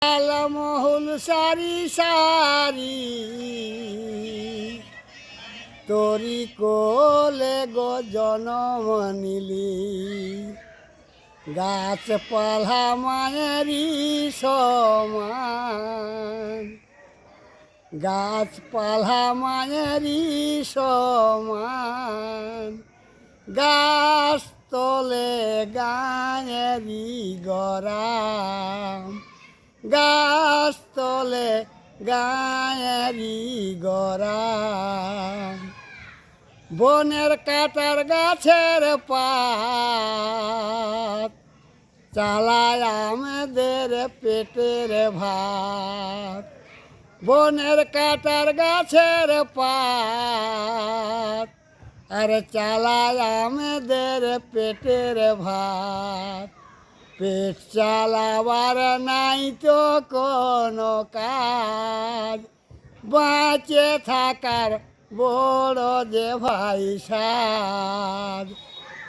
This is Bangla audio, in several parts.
মহুল সারি সারি তোরি কোলে গো জনম নিলি গাছপালা মায়েরি সমান গাছপালা মায়েরি সমান গাছ তলে গায়েরি গরাম গাছ তলে গায়েরি গরাম বনের কাটার গাছের পাত চালায় আমাদের পেটের ভাত বনের কাটার গাছের পাত আর চালায় আমাদের পেটের ভাত পেট চালাবার নাই তো কোনো কাজ বাঁচে থাকার বড় যে ভাই সাজ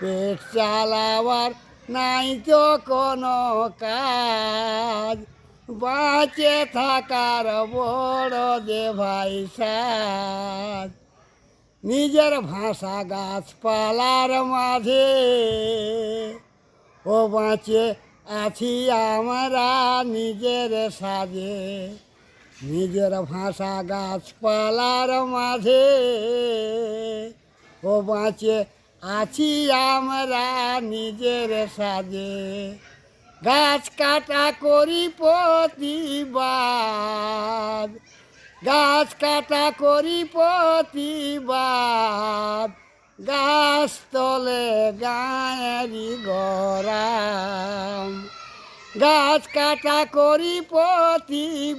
পেট চালাবার নাই তো কোনো কাজ বাঁচে থাকার বড় যে ভাই সাজ নিজের ভাষা গাছপালার মাঝে ও বাঁচে আছি আমরা নিজের সাজে নিজের ভাষা গাছপালার মাঝে ও বাঁচে আছি আমরা নিজের সাজে গাছ কাটা করি প্রতিবাদ গাছ কাটা করি প্রতিবাদ গাছ তলে গায়েরি গরাম গাছ কাটা করি প্রতিবাদ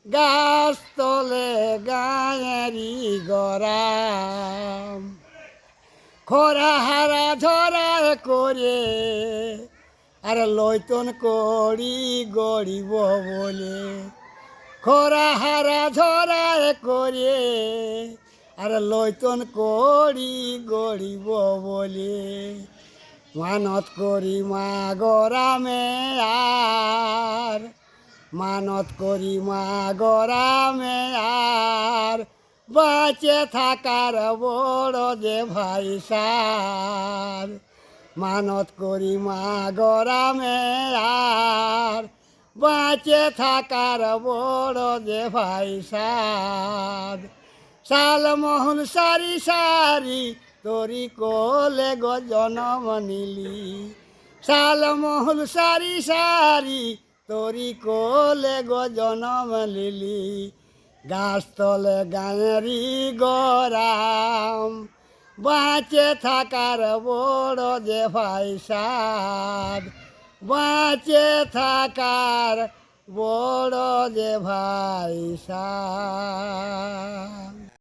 গাছ তলে গায়েরি গরাম খরা হারা ধরা করে আর লইতন করি গরিব বলে খরা হারা ধরা করে আর লইতন করি গরিব বলে মানত করি মা গরামে আর মানত করি মা গরামে আর বাঁচে থাকার বড় যে ভাই সার মানত করি মা গরামে আর বাঁচে থাকার বড় যে ভাই সার সাল মোহন সারি সারি তোরি কোলে গো জনম নিলি সাল মোহন সারি সারি তোরি কোলে গো জনম লিলি গাছ তলে গায়েরি গরাম বাঁচে থাকার বড় যে ভাই সাদ বাঁচে থাকার বড় যে ভাই সাদ।